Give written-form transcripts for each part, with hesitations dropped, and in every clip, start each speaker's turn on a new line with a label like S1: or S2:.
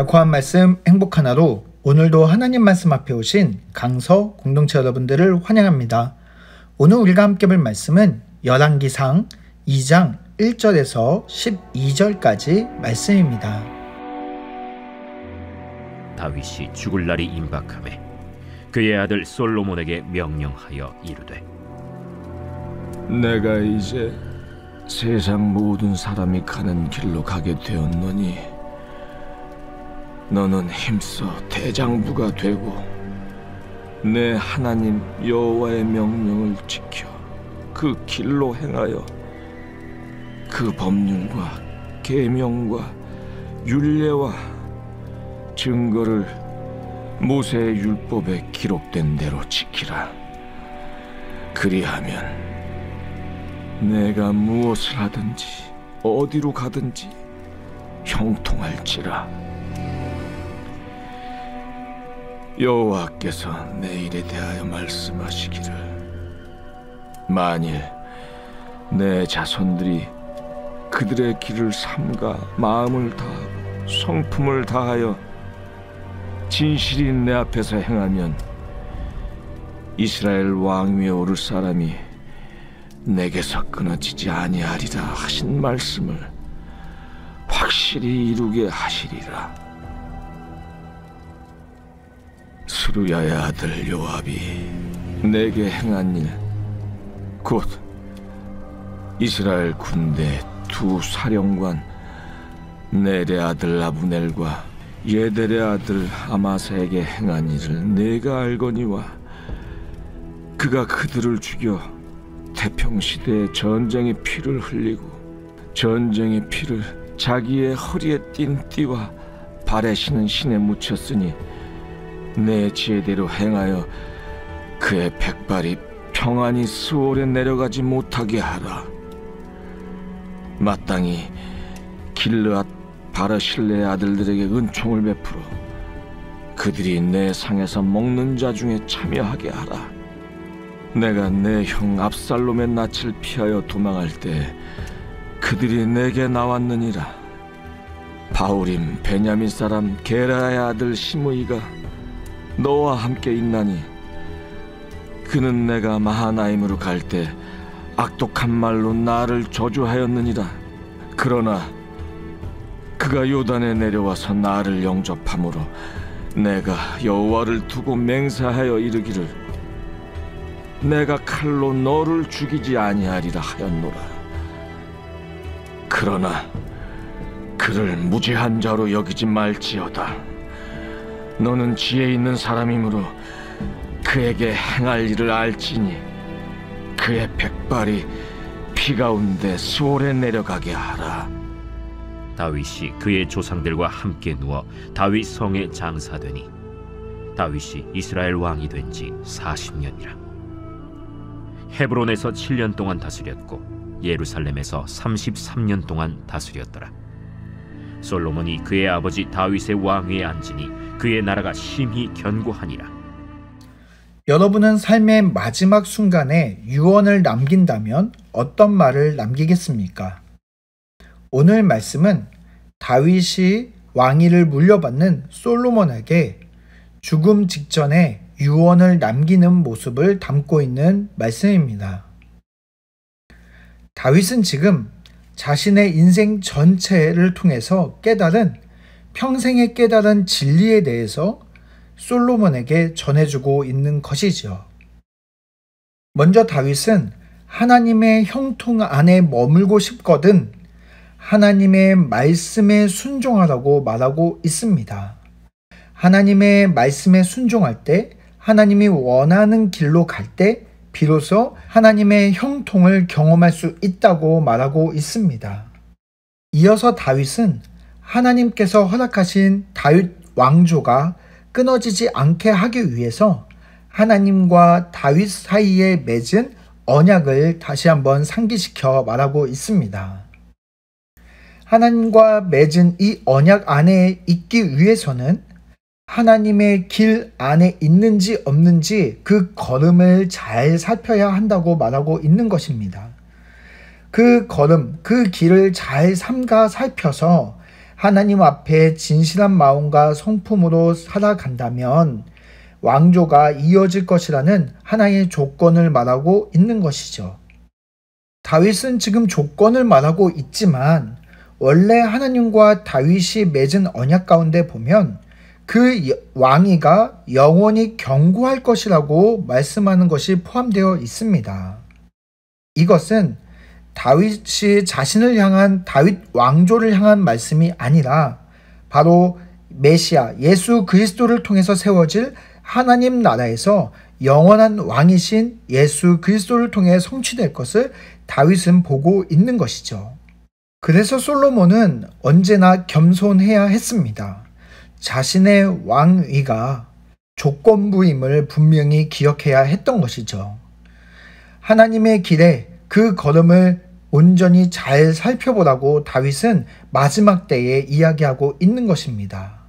S1: 달콤한 말씀 행복한 하루, 오늘도 하나님 말씀 앞에 오신 강서 공동체 여러분들을 환영합니다. 오늘 우리가 함께 볼 말씀은 열왕기상 2장 1절에서 12절까지 말씀입니다.
S2: 다윗이 죽을 날이 임박하매 그의 아들 솔로몬에게 명령하여 이르되,
S3: 내가 이제 세상 모든 사람이 가는 길로 가게 되었노니 너는 힘써 대장부가 되고 내 하나님 여호와의 명령을 지켜 그 길로 행하여 그 법률과 계명과 율례와 증거를 모세의 율법에 기록된 대로 지키라. 그리하면 내가 무엇을 하든지 어디로 가든지 형통할지라. 여호와께서 내 일에 대하여 말씀하시기를, 만일 내 자손들이 그들의 길을 삼가 마음을 다하고 성품을 다하여 진실이 내 앞에서 행하면 이스라엘 왕위에 오를 사람이 내게서 끊어지지 아니하리라 하신 말씀을 확실히 이루게 하시리라. 스루야의 아들 요압이 내게 행한 일, 곧 이스라엘 군대 두 사령관 넬의 아들 아브넬과 예델의 아들 아마사에게 행한 일을 내가 알거니와, 그가 그들을 죽여 태평시대에 전쟁의 피를 흘리고 전쟁의 피를 자기의 허리에 띤 띠와 발에 신은 신에 묻혔으니 내 지혜대로 행하여 그의 백발이 평안히 스올에 내려가지 못하게 하라. 마땅히 길르앗 바르실레의 아들들에게 은총을 베풀어 그들이 내 상에서 먹는 자 중에 참여하게 하라. 내가 내 형 압살롬의 낯을 피하여 도망할 때 그들이 내게 나왔느니라. 바울임 베냐민 사람 게라의 아들 시므이가 너와 함께 있나니, 그는 내가 마하나임으로 갈 때 악독한 말로 나를 저주하였느니라. 그러나 그가 요단에 내려와서 나를 영접함으로 내가 여호와를 두고 맹세하여 이르기를, 내가 칼로 너를 죽이지 아니하리라 하였노라. 그러나 그를 무죄한 자로 여기지 말지어다. 너는 지혜 있는 사람이므로 그에게 행할 일을 알지니 그의 백발이 피 가운데 스올에 내려가게 하라.
S2: 다윗이 그의 조상들과 함께 누워 다윗 성에 장사되니 다윗이 이스라엘 왕이 된 지 40년이라. 헤브론에서 7년 동안 다스렸고 예루살렘에서 33년 동안 다스렸더라. 솔로몬이 그의 아버지 다윗의 왕위에 앉으니 그의 나라가 심히 견고하니라.
S1: 여러분은 삶의 마지막 순간에 유언을 남긴다면 어떤 말을 남기겠습니까? 오늘 말씀은 다윗이 왕위를 물려받는 솔로몬에게 죽음 직전에 유언을 남기는 모습을 담고 있는 말씀입니다. 다윗은 지금 자신의 인생 전체를 통해서 평생에 깨달은 진리에 대해서 솔로몬에게 전해주고 있는 것이지요. 먼저 다윗은 하나님의 형통 안에 머물고 싶거든 하나님의 말씀에 순종하라고 말하고 있습니다. 하나님의 말씀에 순종할 때, 하나님이 원하는 길로 갈 때 비로소 하나님의 형통을 경험할 수 있다고 말하고 있습니다. 이어서 다윗은 하나님께서 허락하신 다윗 왕조가 끊어지지 않게 하기 위해서 하나님과 다윗 사이에 맺은 언약을 다시 한번 상기시켜 말하고 있습니다. 하나님과 맺은 이 언약 안에 있기 위해서는 하나님의 길 안에 있는지 없는지 그 걸음을 잘 살펴야 한다고 말하고 있는 것입니다. 그 걸음, 그 길을 잘 삼가 살펴서 하나님 앞에 진실한 마음과 성품으로 살아간다면 왕조가 이어질 것이라는 하나의 조건을 말하고 있는 것이죠. 다윗은 지금 조건을 말하고 있지만 원래 하나님과 다윗이 맺은 언약 가운데 보면 그 왕위가 영원히 견고할 것이라고 말씀하는 것이 포함되어 있습니다. 이것은 다윗이 자신을 향한 다윗 왕조를 향한 말씀이 아니라 바로 메시아 예수 그리스도를 통해서 세워질 하나님 나라에서 영원한 왕이신 예수 그리스도를 통해 성취될 것을 다윗은 보고 있는 것이죠. 그래서 솔로몬은 언제나 겸손해야 했습니다. 자신의 왕위가 조건부임을 분명히 기억해야 했던 것이죠. 하나님의 길에 그 걸음을 온전히 잘 살펴보라고 다윗은 마지막 때에 이야기하고 있는 것입니다.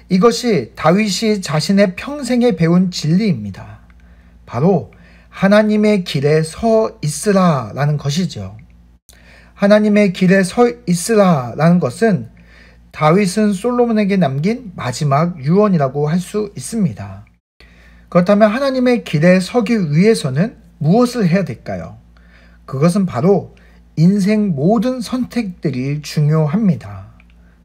S1: 이것이 다윗이 자신의 평생에 배운 진리입니다. 바로 하나님의 길에 서 있으라 라는 것이죠. 하나님의 길에 서 있으라 라는 것은 다윗은 솔로몬에게 남긴 마지막 유언이라고 할 수 있습니다. 그렇다면 하나님의 길에 서기 위해서는 무엇을 해야 될까요? 그것은 바로 인생 모든 선택들이 중요합니다.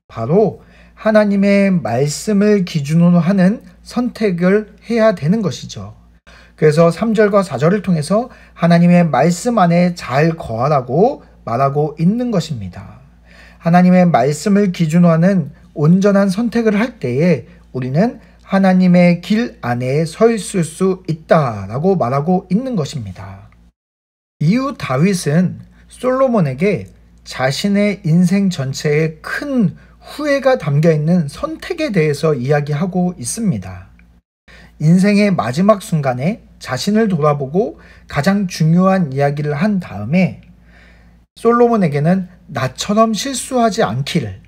S1: 바로 하나님의 말씀을 기준으로 하는 선택을 해야 되는 것이죠. 그래서 3절과 4절을 통해서 하나님의 말씀 안에 잘 거하라고 말하고 있는 것입니다. 하나님의 말씀을 기준으로 하는 온전한 선택을 할 때에 우리는 하나님의 길 안에 서 있을 수 있다라고 말하고 있는 것입니다. 이후 다윗은 솔로몬에게 자신의 인생 전체에 큰 후회가 담겨있는 선택에 대해서 이야기하고 있습니다. 인생의 마지막 순간에 자신을 돌아보고 가장 중요한 이야기를 한 다음에 솔로몬에게는 나처럼 실수하지 않기를,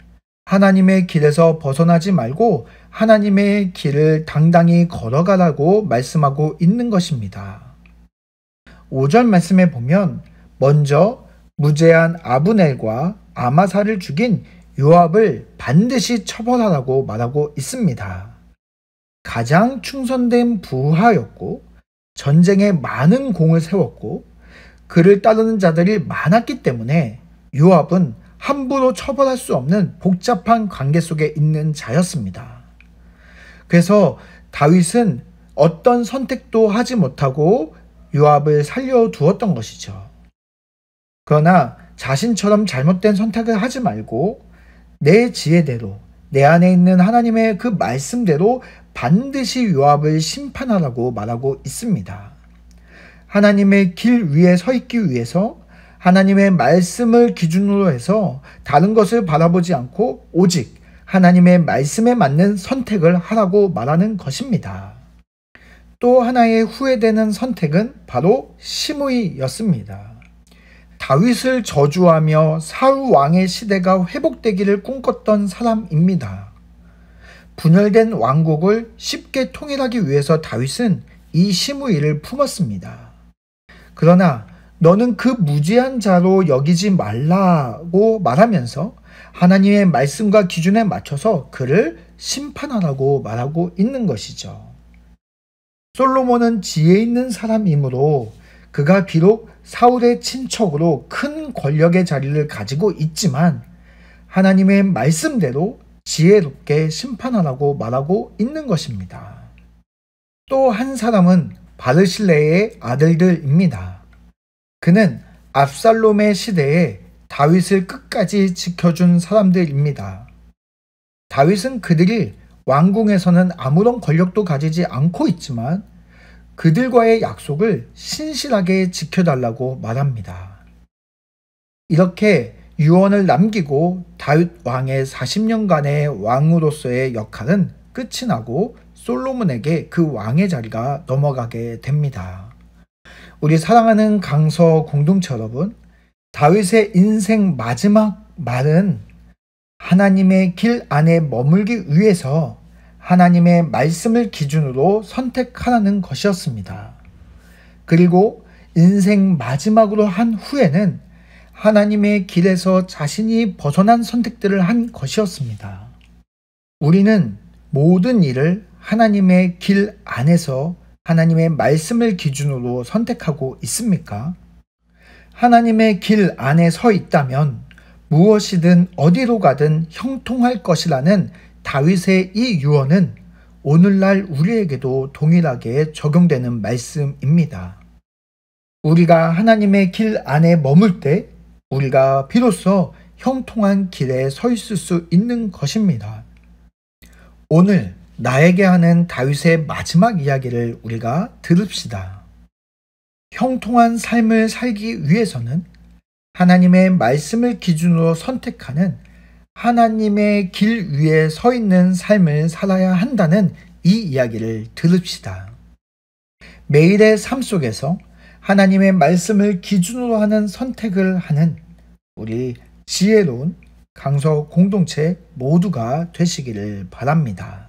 S1: 하나님의 길에서 벗어나지 말고 하나님의 길을 당당히 걸어가라고 말씀하고 있는 것입니다. 5절 말씀에 보면 먼저 무죄한 아브넬과 아마사를 죽인 요압을 반드시 처벌하라고 말하고 있습니다. 가장 충성된 부하였고 전쟁에 많은 공을 세웠고 그를 따르는 자들이 많았기 때문에 요압은 함부로 처벌할 수 없는 복잡한 관계 속에 있는 자였습니다. 그래서 다윗은 어떤 선택도 하지 못하고 요압을 살려두었던 것이죠. 그러나 자신처럼 잘못된 선택을 하지 말고 내 지혜대로 내 안에 있는 하나님의 그 말씀대로 반드시 요압을 심판하라고 말하고 있습니다. 하나님의 길 위에 서 있기 위해서 하나님의 말씀을 기준으로 해서 다른 것을 바라보지 않고 오직 하나님의 말씀에 맞는 선택을 하라고 말하는 것입니다. 또 하나의 후회되는 선택은 바로 시므이였습니다. 다윗을 저주하며 사울 왕의 시대가 회복되기를 꿈꿨던 사람입니다. 분열된 왕국을 쉽게 통일하기 위해서 다윗은 이 시므이를 품었습니다. 그러나 너는 그 무지한 자로 여기지 말라고 말하면서 하나님의 말씀과 기준에 맞춰서 그를 심판하라고 말하고 있는 것이죠. 솔로몬은 지혜 있는 사람이므로 그가 비록 사울의 친척으로 큰 권력의 자리를 가지고 있지만 하나님의 말씀대로 지혜롭게 심판하라고 말하고 있는 것입니다. 또 한 사람은 바르실레의 아들들입니다. 그는 압살롬의 시대에 다윗을 끝까지 지켜준 사람들입니다. 다윗은 그들이 왕궁에서는 아무런 권력도 가지지 않고 있지만 그들과의 약속을 신실하게 지켜달라고 말합니다. 이렇게 유언을 남기고 다윗 왕의 40년간의 왕으로서의 역할은 끝이 나고 솔로몬에게 그 왕의 자리가 넘어가게 됩니다. 우리 사랑하는 강서 공동체 여러분, 다윗의 인생 마지막 말은 하나님의 길 안에 머물기 위해서 하나님의 말씀을 기준으로 선택하라는 것이었습니다. 그리고 인생 마지막으로 한 후에는 하나님의 길에서 자신이 벗어난 선택들을 한 것이었습니다. 우리는 모든 일을 하나님의 길 안에서 하나님의 말씀을 기준으로 선택하고 있습니까? 하나님의 길 안에 서 있다면 무엇이든 어디로 가든 형통할 것이라는 다윗의 이 유언은 오늘날 우리에게도 동일하게 적용되는 말씀입니다. 우리가 하나님의 길 안에 머물 때 우리가 비로소 형통한 길에 서 있을 수 있는 것입니다. 오늘 나에게 하는 다윗의 마지막 이야기를 우리가 들읍시다. 형통한 삶을 살기 위해서는 하나님의 말씀을 기준으로 선택하는 하나님의 길 위에 서 있는 삶을 살아야 한다는 이 이야기를 들읍시다. 매일의 삶 속에서 하나님의 말씀을 기준으로 하는 선택을 하는 우리 지혜로운 강서 공동체 모두가 되시기를 바랍니다.